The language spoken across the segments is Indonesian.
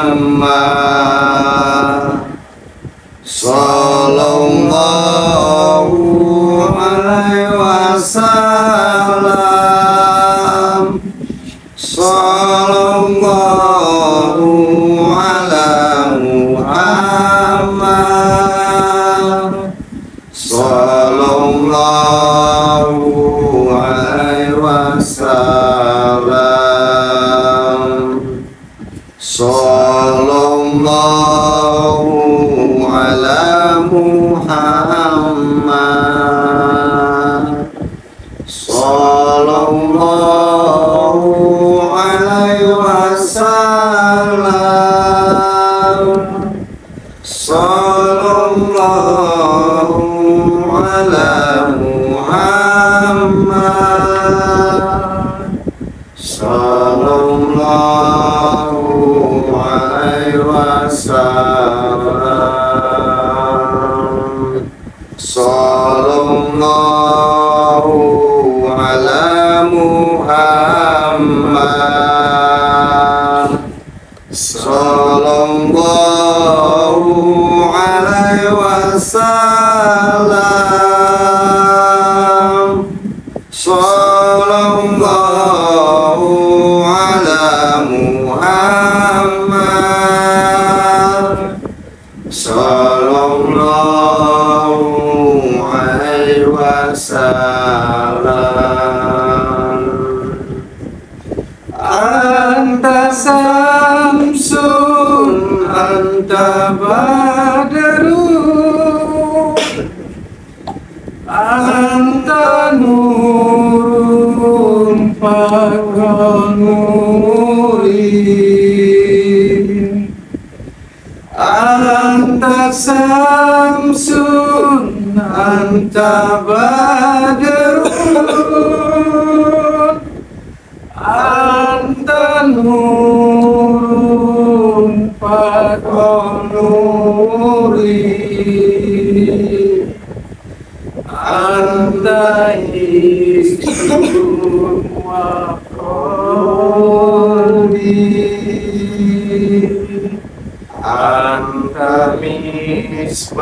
Muhammad sallallahu alaihi wasallam. Sallallahu ala Muhammad sallallahu alaihi wasallam. Sallallahu ala Muhammad sallallahu alaihi wasallam. Sallallahu ala Muhammad sallallahu alaihi wasallam. Sallallahu ala Muhammad sallallahu alaihi wasallam. Sallallahu ala Muhammad sallallahu alaihi wasallam. Anta samsun anta badru anta nurun faqra nuri. Anta samsun anta badrun anta nurun faqra nuri. Anta ismun wa qalbi. Anta misbahu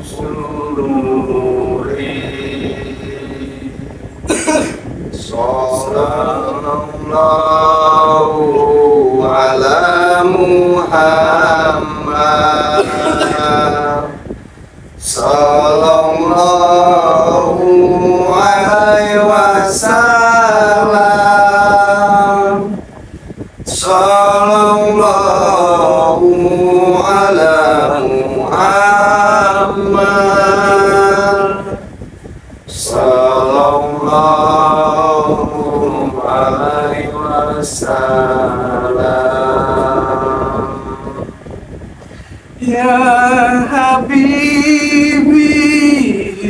sururi. Sallallahu ala Muhammad sallallahu alaihi wasallam. Sallallahu ala Muhammad sallallahu alaihi wasallam. Ya Habibi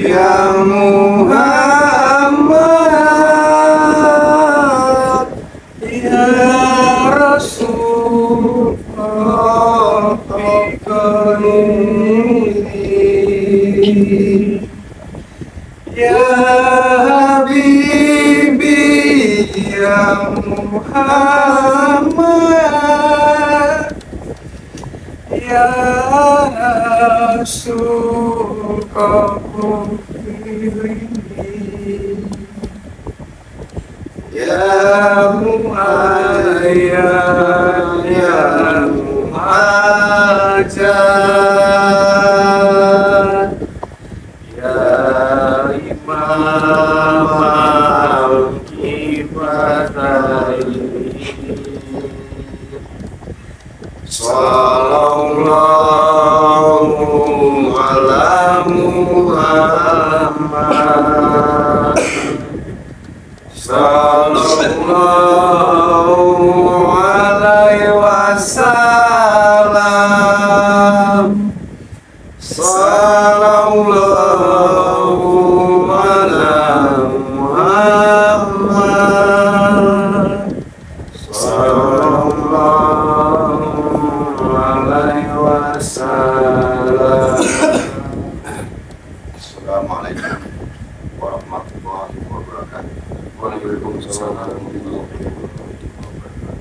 ya Muhammad ya Rasul Rafiqani. Ya Habibi ya Muhammad ya Rasul Rafiqani. Ya Muhayyad ya Muhajjad ya Imam al-Kifatain. Sallallahu ala Muhammad sallallahu alaihi wasallam. Sallallahu ala Muhammad sallallahu alaihi wasallam. Assalamualaikum warahmatullahi wabarakatuh. Waalaikumsalam warahmatullahi wabarakatuh.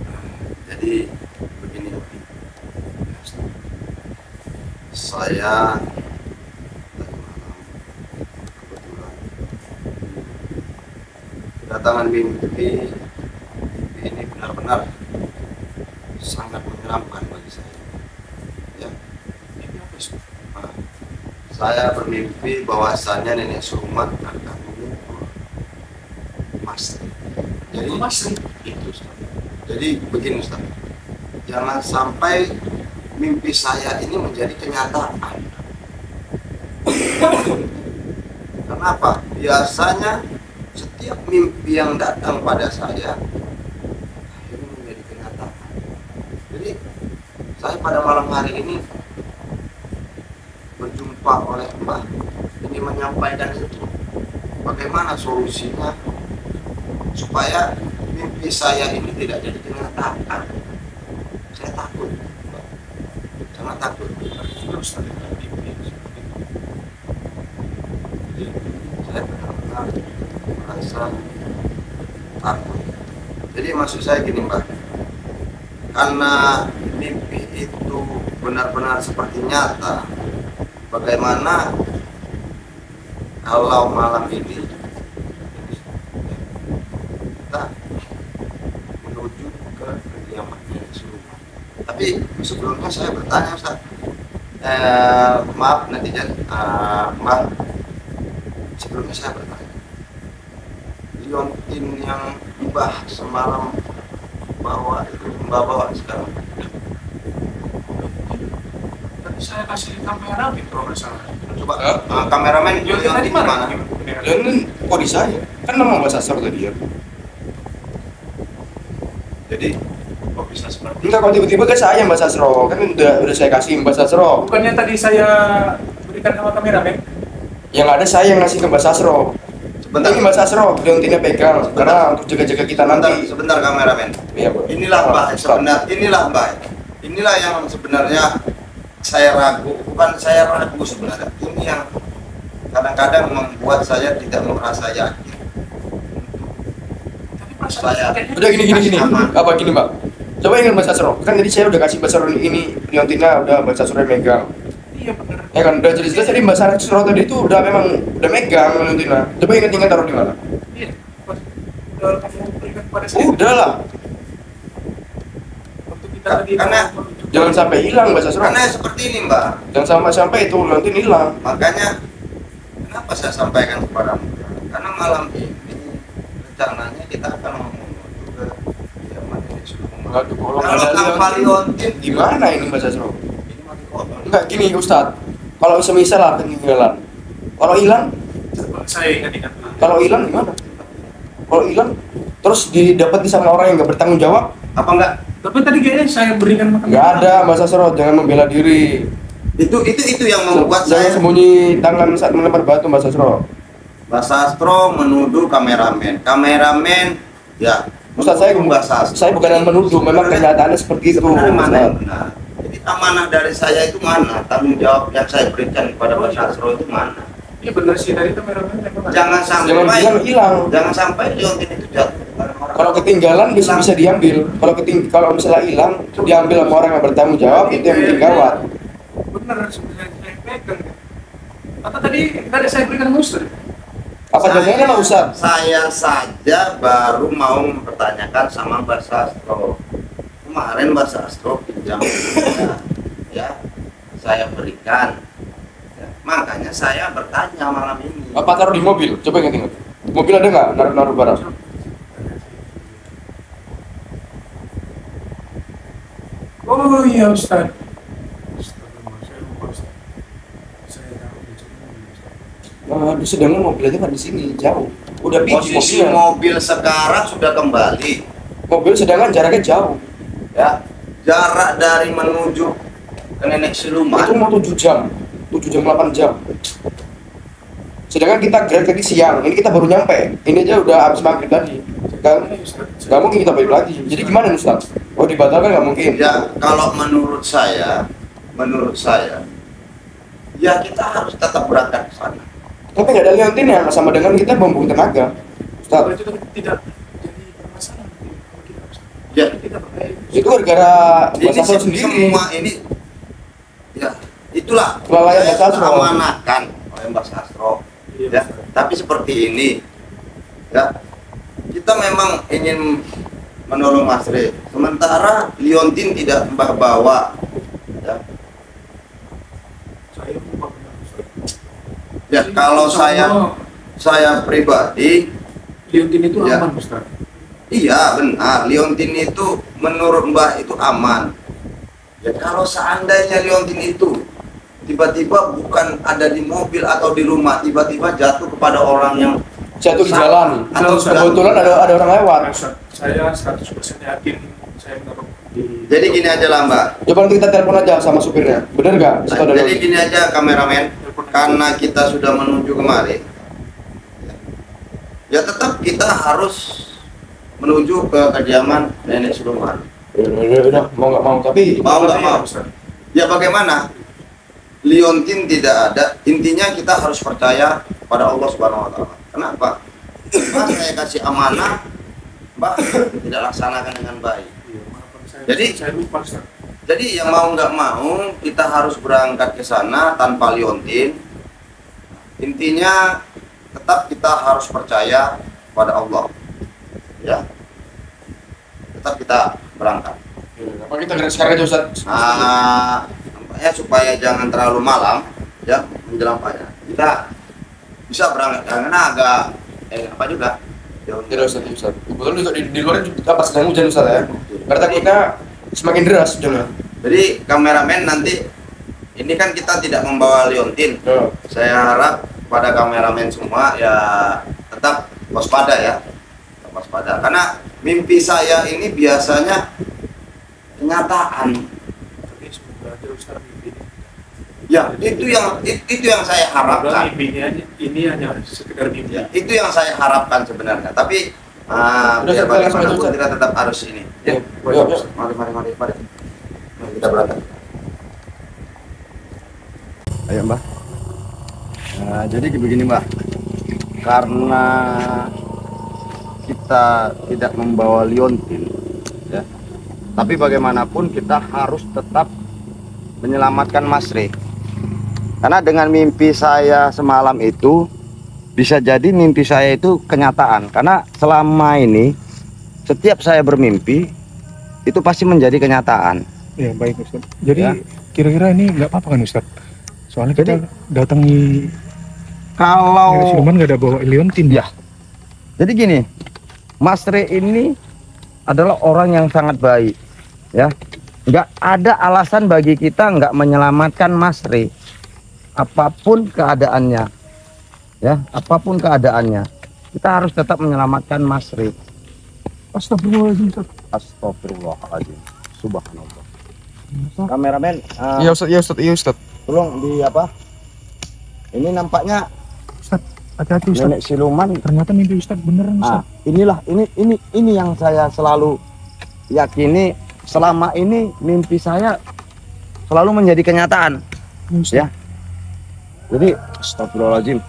Jadi begini saya tadi malam kebetulan kedatangan mimpi ini benar-benar sangat menyeramkan bagi saya. Ya, nah, saya bermimpi bahwasannya nenek Sumat akan mengukur Mas. Jadi itu Ustaz. Jadi begini Ustaz, jangan sampai mimpi saya ini menjadi kenyataan. Kenapa? Biasanya setiap mimpi yang datang pada saya akhirnya menjadi kenyataan. Jadi saya pada malam hari ini berjumpa oleh Mbah, ini menyampaikan itu bagaimana solusinya supaya mimpi saya ini tidak jadi kenyataan. Saya takut, sangat takut. Terus tadi mimpi seperti itu. Jadi saya benar-benar merasa takut. Jadi maksud saya gini Mbak, karena mimpi itu benar-benar seperti nyata, bagaimana kalau malam ini kita menuju ke kediamannya Sumat. Tapi sebelumnya saya bertanya Ustaz, maaf netizen, Mbak, sebelumnya saya bertanya, liontin yang Mbah semalam bawa itu Mbah bawa sekarang? Tadi saya kasih kamera gitu salah. Coba kameramen liontin tadi di mana? Liontin kok di saya? Kan nama Mbak Sastro tadi ya. Jadi Kok bisa seperti Enggak, kalau tiba-tiba ke saya Mbak Sastro. Kan udah saya kasih Mbak Sastro. bukannya tadi saya berikan sama kameramen? Yang ada saya yang ngasih ke Mbak Sastro. sebentar, Ini Mbak Sastro, liontinnya pegang. Karena untuk jaga-jaga kita nanti. sebentar kameramen. Iya, Bu. Inilah Mbak, inilah yang sebenarnya saya ragu, bukan saya ragu sebenarnya. Ini yang kadang-kadang membuat saya tidak merasa yakin. Tapi perasaan Saya- kayaknya Udah gini. Aman. Apa gini Mbak? Coba ingat Mbak Sastro. Kan tadi saya udah kasih Mbak Sastro ini liontinnya udah Mbak Sastro yang megang. iya benar. Ya kan udah jelas-jelas tadi Mbak Sastro tadi itu udah megang liontinnya. Coba ingat taruh di mana? Iya. Udah kamu berikan kepada saya. Udah lah. Waktu kita tadi Karena- Jangan sampai hilang Mbak Sastro. Karena seperti ini Mbak, Jangan sampai itu liontin hilang. makanya kenapa saya sampaikan kepadamu? Karena malam ini rencananya kita akan menuju ke kediaman nenek Sumat. Waduh, kalau Kalau ada tanpa liontin, gimana ini Mbak Sastro? ini mati kotor. Enggak gini Ustadz, kalau semisal lah ketinggalan, kalau hilang saya ingat-ingat. gimana? Kalau hilang, terus didapat sama orang yang nggak bertanggung jawab? Apa enggak? Tapi tadi kayaknya saya berikan makan. Nggak ada Mbak Sastro, jangan membela diri. Itu yang membuat Jangan saya sembunyi tangan saat melempar batu Mbak Sastro. Mbak Sastro menuduh kameramen. Kameramen ya. Ustadz saya, Mbak Sastro. saya bukan yang menuduh, memang kenyataannya seperti itu. Sebenarnya mana yang Ustadz. benar? Jadi amanah dari saya itu mana? Tanggung jawab yang saya berikan kepada Mbak Sastro itu mana? Iya benar sih tadi kameramen memang ada. Jangan sampai Jangan bilang hilang. Jangan sampai liontin itu jatuh. Kalau ketinggalan bisa diambil. Kalau misalnya hilang, diambil sama orang yang bertanggung jawab, itu yang bikin gawat. Benar sebenarnya saya pegang. Atau tadi saya berikan musuh. Apa jadinya lah Ustadz? Saya saja baru mau mempertanyakan sama Mbak Sastro. Kemarin Mbak Sastro pinjam ya, saya berikan. Ya, makanya saya bertanya malam ini. Apa taruh di mobil? Coba ingat-ingat. Mobil ada nggak naruh barang? Oh iya Ustaz. Nah, sedangkan mobilnya kan di sini jauh. Udah pindah Posisi mobilnya. mobil sekarang sudah kembali. Mobil sedangkan jaraknya jauh. Ya, jarak dari menuju ke Nenek Siluman. Itu mau 7 jam, 8 jam. Sedangkan kita grab tadi siang, ini kita baru nyampe. Ini aja udah habis maghrib tadi. Kan? Gak mungkin kita balik lagi. Jadi gimana Ustaz? Oh dibatalkan nggak mungkin? Ya, kalau menurut saya, ya kita harus tetap berangkat ke sana. Tapi nggak ada liontin yang sama dengan kita membuang tenaga. Ustaz, Kalau itu tidak jadi bermasalah kalau kita Ya, kita pakai itu gara-gara ini Mbak Sastro sendiri. semua ini, ya itu itulah Kelalaian saya Mbak Sastro. sudah amanahkan oleh Mbak Sastro. Ya, tapi seperti ini, ya kita memang ingin menolong Mas Re. Sementara Liontin tidak Mbah bawa. Ya, Saya lupa benar, Ustaz. ya Jadi, kalau insya Allah, saya pribadi, Liontin itu Ya. aman, Ustaz. iya benar, Liontin itu menurut Mbah itu aman. Ya kalau seandainya Liontin itu tiba-tiba bukan ada di mobil atau di rumah, tiba-tiba jatuh kepada orang yang Jatuh di jalan. atau Kebetulan ada orang lewat. Ustaz, saya 100% yakin saya menaruh di. Jadi gini aja lah Mbak. Coba nanti kita telepon aja sama supirnya. Bener nggak? Nah, jadi gini aja kameramen, karena kita sudah menuju kemari, ya tetap kita harus menuju ke kediaman Nenek Sulaiman. Udah, mau nggak mau. Tapi Mau nggak mau? Ustaz. Ya bagaimana? Liontin tidak ada. Intinya kita harus percaya pada Allah Subhanahu Wa Taala. Kenapa? Karena saya kasih amanah, Mbak tidak laksanakan dengan baik. Iya, maafkan saya. Jadi- Saya lupa, Ustaz. Jadi yang mau nggak mau kita harus berangkat ke sana tanpa Liontin. Intinya tetap kita harus percaya pada Allah. Ya. Tetap kita berangkat. apa kita gerak sekarang aja Ustaz? Nampaknya supaya jangan terlalu malam ya menjelang pagi. Kita bisa berangkat karena agak apa juga. Tidak Ustaz, tidak Ustaz. Kebetulan juga di luar juga pas sedang hujan Ustaz ya. Karena takutnya semakin deras hujannya. Jadi kameramen nanti ini kan kita tidak membawa Liontin. Ya. Saya harap pada kameramen semua ya tetap waspada ya. Tetap waspada karena mimpi saya ini biasanya kenyataan. Tapi semoga aja Ustaz mimpi ini. Ya, itu yang saya Semoga harapkan. mimpinya ini hanya sekedar mimpi. Ya, itu yang saya harapkan sebenarnya. Tapi Udah, biar saya langsung aja, bagaimanapun Ustaz. kita tetap harus ini. Ya, Yuk, yuk. mari. Mari kita berangkat. Ayo Mbak. Nah, jadi begini Mbak. Karena kita tidak membawa Liontin, ya. Tapi bagaimanapun kita harus tetap menyelamatkan Mas Re. Karena dengan mimpi saya semalam itu bisa jadi mimpi saya itu kenyataan. Karena selama ini setiap saya bermimpi itu pasti menjadi kenyataan. Ya baik Ustaz. Jadi Ya. kira-kira ini nggak apa-apa kan Ustaz? Soalnya kita Jadi- datangi Kalau Nenek Sulaiman nggak ada bawa Liontin. Ya. Jadi gini, Mas Re ini adalah orang yang sangat baik, ya. Nggak ada alasan bagi kita nggak menyelamatkan Mas Re, apapun keadaannya, ya, apapun keadaannya, kita harus tetap menyelamatkan Mas Re. Astagfirullahaladzim Ustaz. Astagfirullahaladzim, subhanallah. Kameramen, Iya Ustaz, iya Ustaz, iya Ustaz. tolong di apa? Ini nampaknya Ustaz, hati-hati Ustaz. Nenek Siluman. Ternyata mimpi Ustaz beneran Ustaz. Inilah ini yang saya selalu yakini. Selama ini mimpi saya selalu menjadi kenyataan, Ustaz. ya. Jadi astagfirullahaladzim.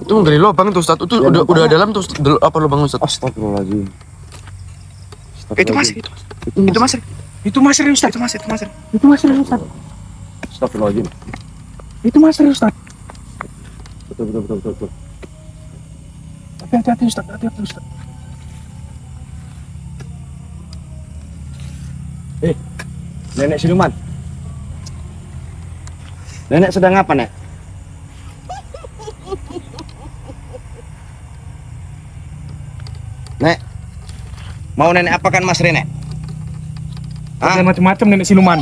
Itu dari lubang tuh Ustaz. Itu Ya, udah lubangnya. dalam tuh apa lubang Ustaz? Astagfirullahaladzim. Itu Mas, itu Mas. Itu Mas Ri Ustaz. Itu Mas Ri. Itu Mas Ri Ustaz. Astagfirullahaladzim. Itu Mas Ri Ustaz. Betul. Tapi hati-hati Ustaz, hati-hati Ustaz. Nenek Siluman. Nenek sedang apa, Nek? Nek. Mau nenek apakan Mas Re, Nek? Hah? Jangan macam-macam Nenek Siluman.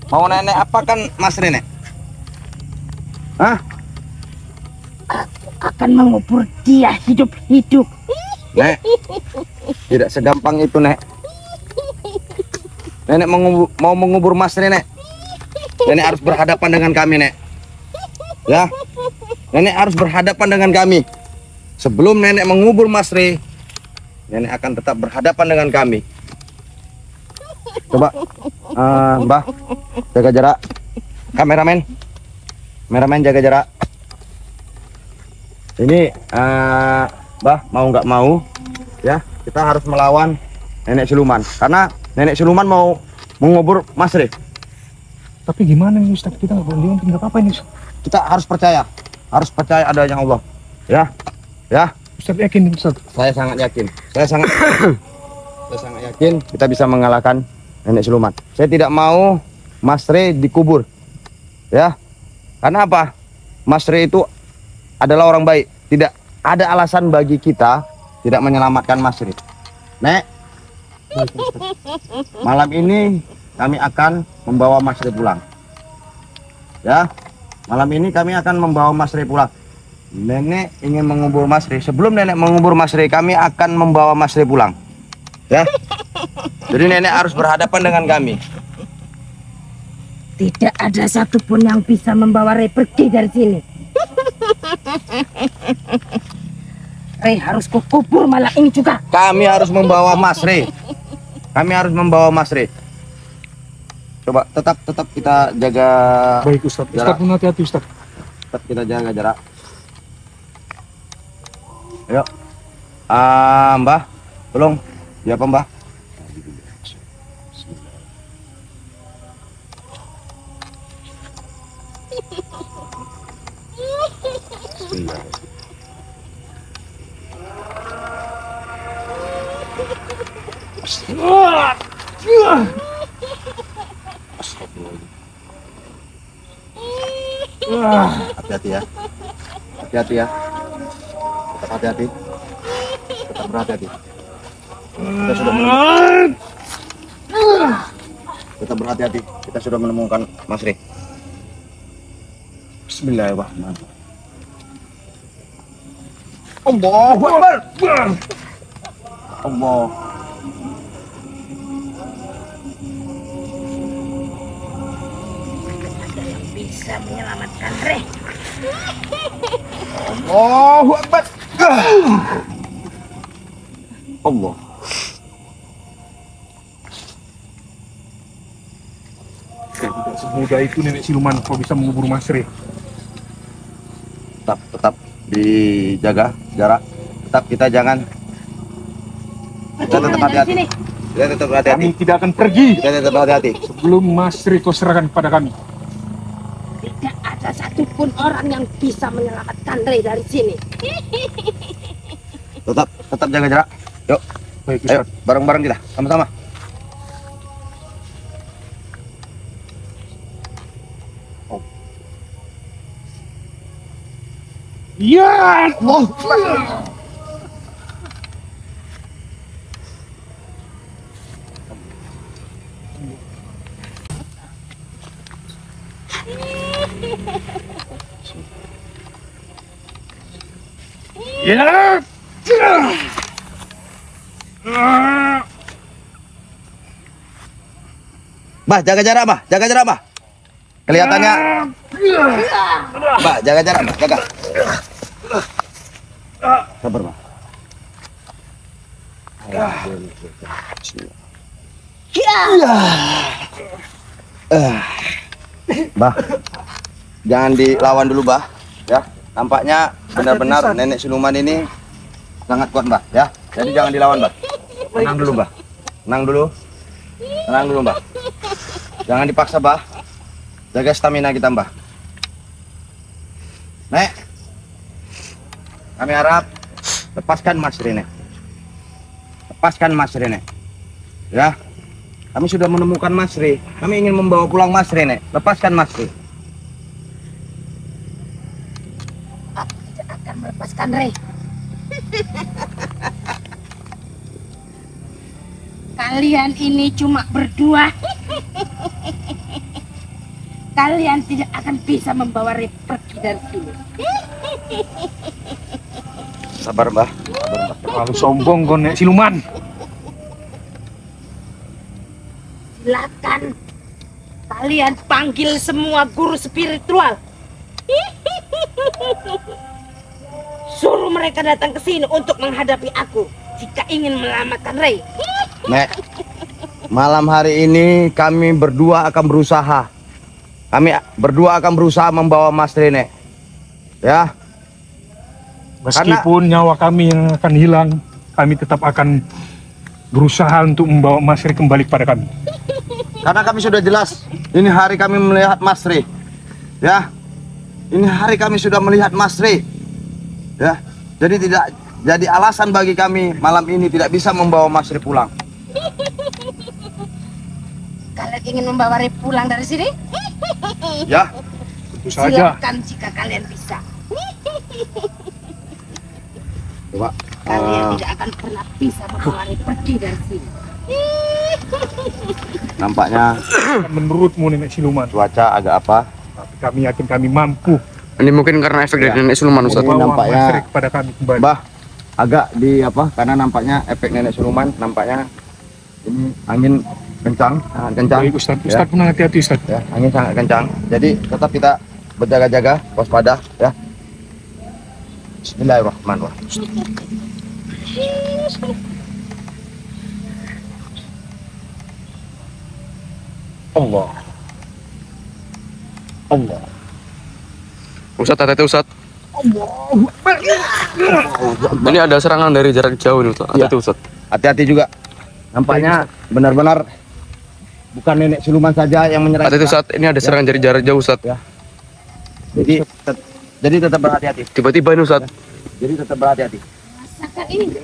Mau nenek apakan Mas Re, Nek? Hah? Akan mengubur dia hidup-hidup. Nek, tidak segampang itu, Nek. Nenek mau mengubur Mas Re, Nek. Nenek harus berhadapan dengan kami, Nek. Ya, Nenek harus berhadapan dengan kami. Sebelum Nenek mengubur Mas Re, Nenek akan tetap berhadapan dengan kami. Coba, Mbah, jaga jarak. Kameramen jaga jarak. Ini, Mbah, mau nggak mau, ya kita harus melawan Nenek Siluman. Karena Nenek Siluman mau mengubur Mas Re. Tapi gimana nih Ustaz, kita nggak boleh diuntung, nggak apa-apa ini Ustaz. Kita harus percaya adanya Allah. Ya, ya. Ustaz yakin nih Ustaz? Saya sangat yakin. Saya sangat yakin kita bisa mengalahkan nenek siluman. Saya tidak mau Mas Re dikubur. Ya. Karena apa? Mas Re itu adalah orang baik. Tidak ada alasan bagi kita tidak menyelamatkan Mas Re. Nek, malam ini kami akan membawa Mas Re pulang. Ya, malam ini kami akan membawa Mas Re pulang. Nenek ingin mengubur Mas Re. Sebelum nenek mengubur Mas Re, kami akan membawa Mas Re pulang. Ya, jadi nenek harus berhadapan dengan kami. Tidak ada satupun yang bisa membawa Ray pergi dari sini. Ray harus kukubur malam ini juga. Kami harus membawa Mas Re. Kami harus membawa Mas Re. Coba tetap kita jaga. Baik Ustaz. Ustaz pun hati-hati Ustaz. Tetap kita jaga jarak. Ayo. Mbah, tolong. Siapa Mbah? Hati-hati ya. Hati-hati ya. Tetap hati-hati. Tetap berhati-hati. Kita sudah menemukan. Tetap berhati-hati. Kita sudah menemukan Mas Re. Bismillahirrahmanirrahim. Allahu Akbar. Allah. Bisa menyelamatkan Ray. Allahu Akbar. Allah. Tidak semudah itu nenek siluman kau bisa mengubur Mas Re. Tetap dijaga jarak. Tetap kita jangan. Kita tetap hati-hati. Kita tetap hati-hati. Kami tidak akan pergi Kita tetap hati-hati. sebelum Mas Re kau serahkan kepada kami. Tidak ada satupun orang yang bisa menyelamatkan Ray dari sini. Tetap jaga jarak. Yuk, Baik ayo Ustaz. bareng-bareng kita sama-sama. Ya. Ya. Bah, jaga jarak, Bah. Jaga jarak, Bah. Kelihatannya. Bah, jaga jarak, Bah. Jaga. Sabar, Bah. Bah, jangan dilawan dulu, Bah. Ya, nampaknya benar-benar nenek siluman ini sangat kuat, Bah. Ya, jadi jangan dilawan, Bah. Tenang dulu, Bah. Tenang dulu. Tenang dulu, Bah. Jangan dipaksa, Bah. Jaga stamina kita, Mbah. Nek, kami harap lepaskan Mas Re, Nek. Lepaskan Mas Re, Nek. Ya, kami sudah menemukan Mas Re. Kami ingin membawa pulang Mas Re, Nek. Lepaskan Mas Re. Aku tidak akan melepaskan Ray. Kalian ini cuma berdua. Kalian tidak akan bisa membawa Ray pergi dari sini. Sabar, Mbah. Sabar, Mbah. Terlalu sombong kau nenek siluman. Silakan kalian panggil semua guru spiritual. Suruh mereka datang ke sini untuk menghadapi aku jika ingin menyelamatkan Ray. Nek, malam hari ini kami berdua akan berusaha. Kami berdua akan berusaha membawa Mas Re, Nek. Ya. Meskipun nyawa kami yang akan hilang, kami tetap akan berusaha untuk membawa Mas Re kembali kepada kami. Karena kami sudah jelas Ini hari kami melihat Masri. Ya. Ini hari kami sudah melihat Masri. Ya. Jadi tidak jadi alasan bagi kami malam ini tidak bisa membawa Masri pulang. Kalian ingin membawa Re pulang dari sini? Ya. Tentu saja. Silakan jika kalian bisa. Coba. Kalian tidak akan pernah bisa membawa Re pergi dari sini. Nampaknya Menurutmu nenek siluman, cuaca agak apa? tapi kami yakin kami mampu Ini mungkin karena efek dari nenek siluman Ustaz. Ini membawa nampaknya- Mas Rek kepada kami kembali. Bah, agak di apa? Karena nampaknya efek nenek siluman, nampaknya ini angin kencang, sangat kencang. Baik Ustaz, Ya. Ustaz pun hati-hati Ustaz. Ya, angin sangat kencang. Jadi tetap kita berjaga-jaga, waspada, ya. Bismillahirrahmanirrahim. Allah. Allah. Ustaz, hati-hati Ustaz. Ini ada serangan dari jarak jauh nih Ustaz. Hati-hati Ustaz. Hati-hati juga. Nampaknya benar-benar bukan nenek siluman saja yang menyerang. Hati-hati kita. Ustaz. Ini ada serangan dari jarak jauh Ustaz. Ya. Jadi tetap berhati-hati. Tiba-tiba ini Ustaz. Jadi tetap berhati-hati. Rasakan ini.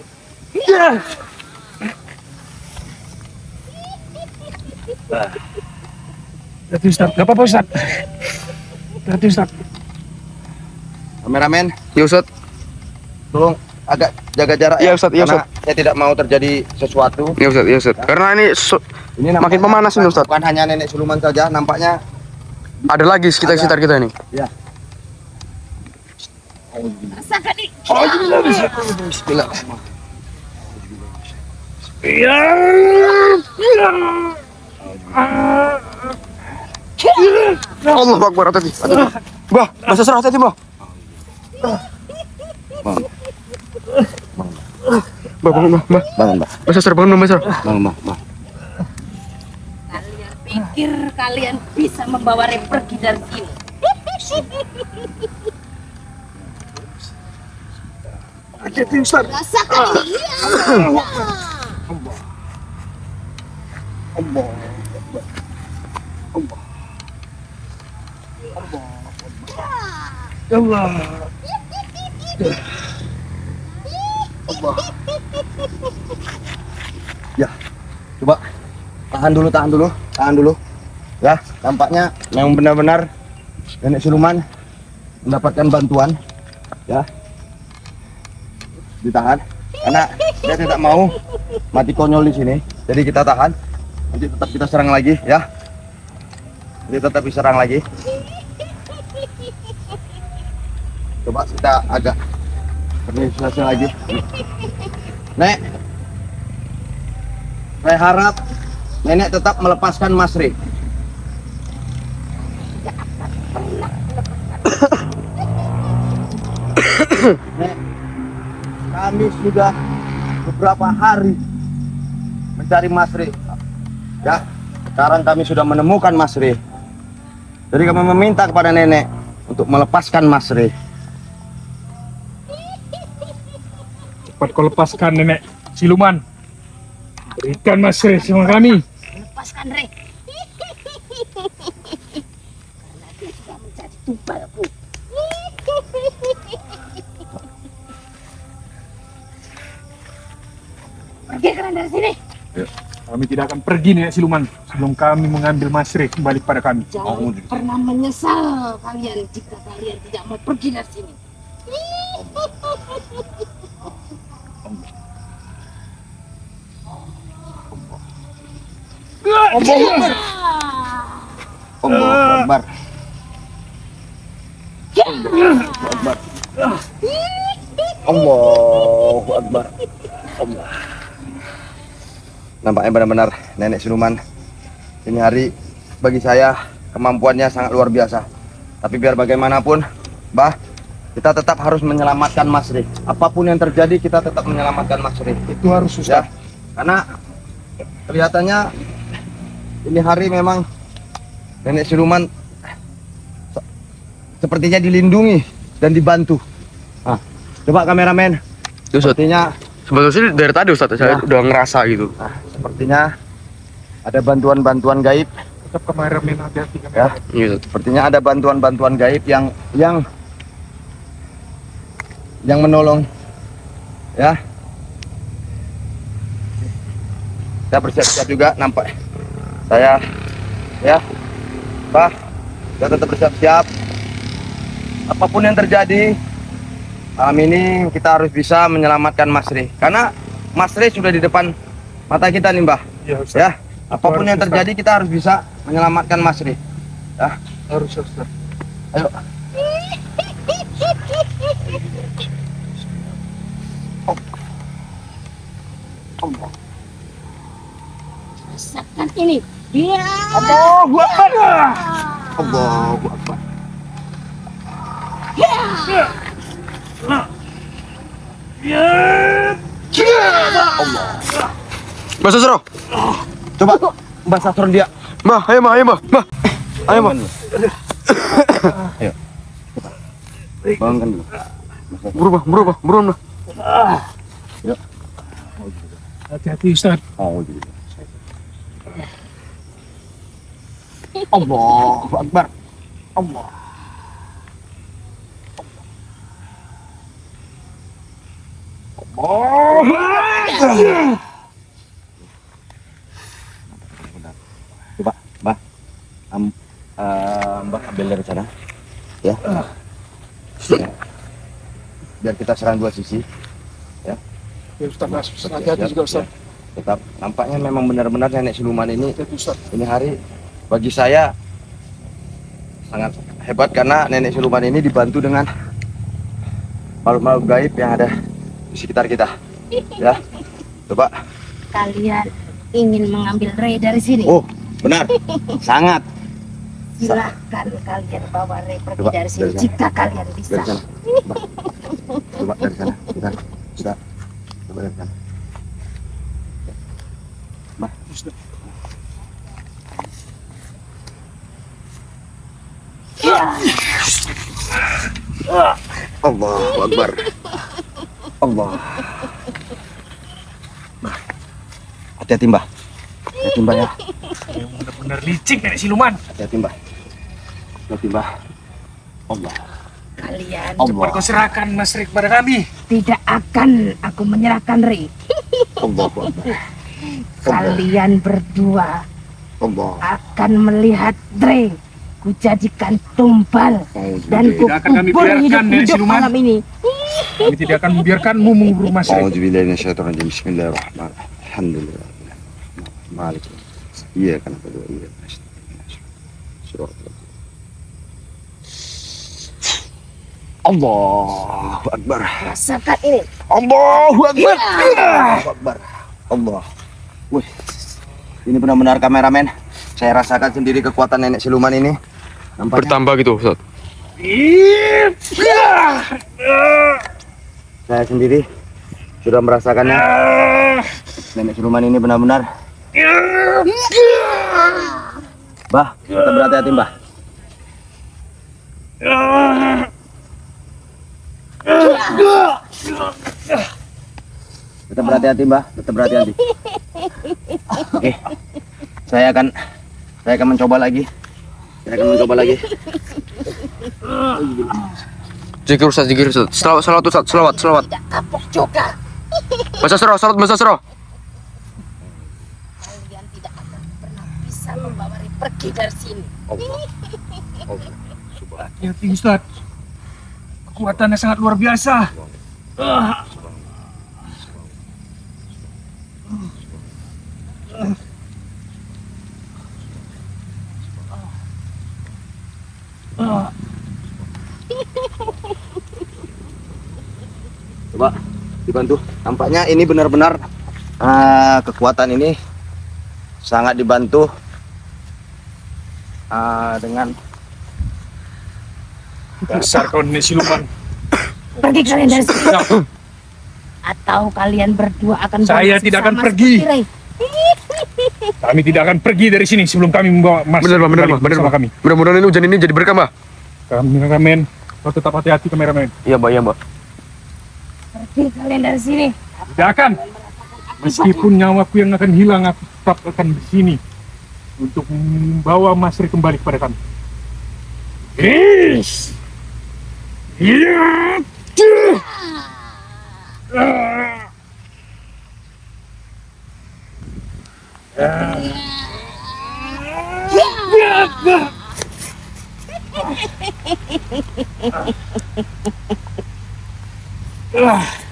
Hati Ustaz, gak apa-apa Ustaz. Hati Ustaz. Kameramen, Ya Ustaz. tolong agak jaga jarak Iya, Ustaz, iya, karena saya tidak mau terjadi sesuatu. Ya Ustaz, ya Ustaz. Karena ini Ini makin nampaknya pemanas ini Ustaz. Bukan hanya nenek siluman saja, nampaknya Ada lagi sekitar-sekitar kita ini. ya. Rasakan ini. Bismillah. Allah Akbar, hati-hati. Hati-hati. Bah, masa serah hati-hati, Bah. Bah, bangun, Bah. Bangun, Mbak. Masa serah, bangun, Masa. Bangun, Mbak. Kalian pikir kalian bisa membawa Re pergi dari sini? Hati-hati Ustaz. Rasakan ini. Ya Allah. Ya. Coba tahan dulu. Ya, nampaknya memang benar-benar nenek siluman mendapatkan bantuan. Ya. Ditahan karena dia tidak mau mati konyol di sini. Jadi kita tahan. Nanti tetap kita serang lagi, ya. Nanti tetap diserang lagi. Coba kita agak bernegosiasi lagi. Nek, saya harap nenek tetap melepaskan Mas Rek. Nek, kami sudah beberapa hari mencari Mas Rek. Ya, sekarang kami sudah menemukan Mas Rek. Jadi kami meminta kepada nenek untuk melepaskan Mas Rek. Cepat kau lepaskan nenek siluman. Berikan Mas Rek sama kami. Lepaskan Re. Karena dia sudah menjadi tumbalku. Pergi kalian dari sini. Kami tidak akan pergi nenek siluman sebelum kami mengambil Mas Rek kembali kepada kami. Jangan pernah menyesal kalian jika kalian tidak mau pergi dari sini. Allahu Akbar. Allahu Akbar. Allah. Nampaknya benar-benar nenek siluman ini hari bagi saya kemampuannya sangat luar biasa. Tapi biar bagaimanapun, Bah, kita tetap harus menyelamatkan Mas Rek. Apapun yang terjadi, kita tetap menyelamatkan Mas Rek. Itu harus Ya, karena kelihatannya ini hari memang nenek siluman sepertinya dilindungi dan dibantu. Ah, coba kameramen. Ya Ustaz. Sepertinya, Sebetulnya sih dari tadi Ustaz, saya udah ngerasa gitu. sepertinya ada bantuan-bantuan gaib Tetap kameramen hati-hati Ya, kameramen. Iya, Ustaz. sepertinya ada bantuan-bantuan gaib yang menolong. Ya. Kita bersiap-siap juga nampak. Saya ya. Pak, kita tetap bersiap-siap. Apapun yang terjadi, malam ini kita harus bisa menyelamatkan Mas Rey. Karena Mas Rey sudah di depan mata kita nih, Mbah. Iya, Ustaz. Ya. Apapun harus yang bisa. terjadi, kita harus bisa menyelamatkan Mas Rey. Ya. Harus Ustaz. Ayo. Rasakan ini. Ya. Allahu Akbar. Allahu Akbar. Mbah Sastro. Coba Mbak Sastro dia. Mbah, ayo Mbah, ayo Mbah. Mbah. Ayo Mbah. Ayo. Bangun dulu. Buru Mbah, buru Mbah, buruan Mbah. Hati-hati Ustaz. Oh, gitu. Allahu Akbar. Allah. Coba, Mbak. Mbak ambil dari sana. Ya. Ya. Biar kita serang dua sisi. Ya Ustaz, hati-hati juga Ustaz. Tetap nampaknya memang benar-benar nenek siluman ini Hati-hati Ustaz. ini hari bagi saya sangat hebat karena nenek siluman ini dibantu dengan makhluk-makhluk gaib yang ada di sekitar kita. Ya, coba. Kalian ingin mengambil Rey dari sini? Oh, benar, sangat. Silahkan kalian bawa Rey pergi Coba, dari sini dari sana. jika kalian bisa. Dari sana, coba dari sana. Sudah, coba dari sana. Allahu Akbar. Allah. Mbah. Hati-hati, Mbah. Hati-hati, Mbah ya. Yang benar-benar licik nenek siluman. Hati-hati, Mbah. Hati-hati, Mbah. Allah. Kalian Cepat kau serahkan Mas Rey kepada kami. tidak akan aku menyerahkan Rey. Allahu Akbar. Kalian berdua Allah. akan melihat Rey. Kujadikan tumbal dan Tidak akan kami kubur biarkan, Nenek hidup-hidup Siluman. malam ini. Kami tidak akan membiarkanmu mengurung Mas Rey. A'udzubillahi minasyaitonirrajim. Bismillahirrahmanirrahim. Alhamdulillah. Malik. Iya kan kedua iya. Allahu Akbar. Rasakan ini. Allahu Akbar. Allahu Akbar. Allah. Wih. Ini benar-benar kameramen. Saya rasakan sendiri kekuatan nenek siluman ini. Nampaknya Bertambah gitu, Ustaz. saya sendiri sudah merasakannya. Nenek siluman ini benar-benar. Bah, kita berhati-hati, Mbah. Tetap berhati-hati, Mbah. Tetap berhati-hati. Oke. Saya akan mencoba lagi. Zikir Ustaz, zikir Ustaz. Salawat Ustaz, salawat. Tidak kapok juga. Bahasa Suro, salawat bahasa Suro. Kalian tidak akan pernah bisa membawa Rey pergi dari sini. Hati-hati Ustaz. Kekuatannya sangat luar biasa. Coba dibantu. Nampaknya ini benar-benar kekuatan ini sangat dibantu dengan Dasar kau nenek siluman. Pergi kalian dari sini. Atau kalian berdua akan Saya bangkit tidak akan sama pergi. seperti Rey. Kami tidak akan pergi dari sini sebelum kami membawa Mas Benar, Mbak, benar, kembali Mbak, benar, bersama Mbak. kami. Mudah-mudahan ini hujan ini jadi berkah, Mbak. Kameramen, kau tetap hati-hati kameramen. Iya, Mbak, iya, Mbak. Pergi kalian dari sini. Tidak akan. Meskipun nyawaku yang akan hilang, aku tetap akan di sini untuk membawa Mas Ri kembali kepada kami. Yes. Ya.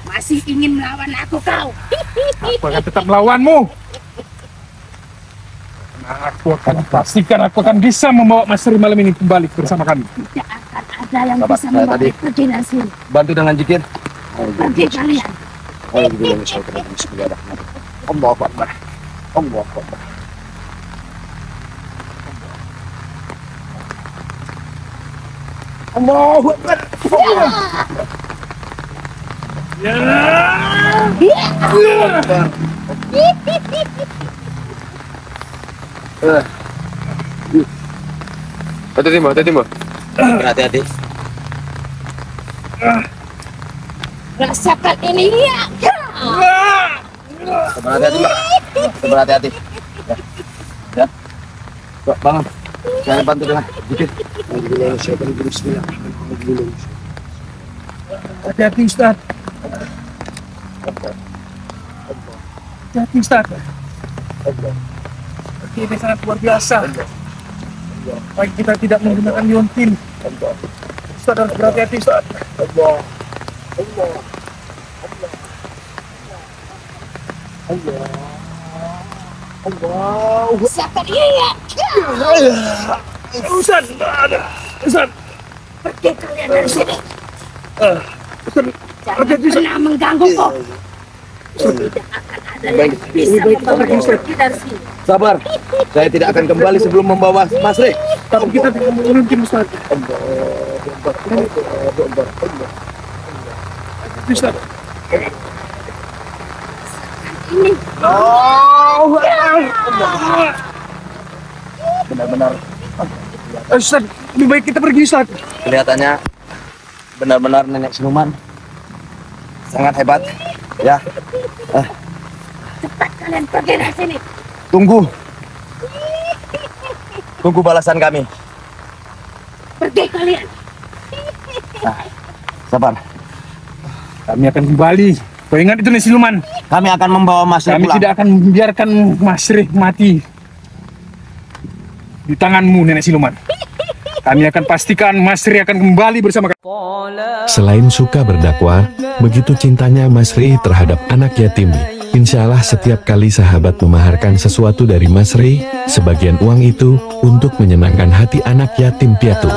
Masih ingin melawan aku kau? Aku akan tetap melawanmu. Nah, aku akan pastikan aku akan bisa membawa Mas Ri malam ini kembali bersama kami. Tidak akan ada yang Sahabat, bisa saya membawa tadi pergi dari sini. bantu dengan zikir. Pergi kalian. Allahu Akbar. Allahu Akbar. Allahu Akbar. Ya. Hati-hati Mbak, hati-hati Mbak. Hati-hati. Rasakan ini ya. Hati-hati, Mbak. Hati-hati. Ya. Kok bangun. Saya bantu dengan zikir. Hati-hati Ustaz. Hati-hati Ustaz. Ini sangat luar biasa. Baik kita tidak menggunakan liontin. Ustaz harus berhati-hati Ustaz. Rasakan ini ya. Ustaz, Ustaz. Pergi kalian dari sini. Jangan Hati-hati, Ustaz. pernah menggangguku. Tidak akan ada yang bisa membawa pergi dari sini. Sabar. Saya tidak akan kembali sebelum membawa Mas Ri. Tapi kita tidak mungkin Ustaz. Ustaz. Ini Benar-benar Ustaz, lebih baik kita pergi Ustaz. kelihatannya benar-benar nenek siluman sangat hebat. Ya, cepat kalian pergi dari sini. tunggu balasan kami. Pergi kalian. Sabar. Kami akan kembali. Kau ingat itu nih siluman. Kami akan membawa Mas Ri Kami pulang. tidak akan membiarkan Mas Ri mati di tanganmu nenek siluman. Kami akan pastikan Mas Ri akan kembali bersama kami. Selain suka berdakwah, begitu cintanya Mas Ri terhadap anak yatim. Insya Allah setiap kali sahabat memaharkan sesuatu dari Mas Ri, sebagian uang itu untuk menyenangkan hati anak yatim piatu.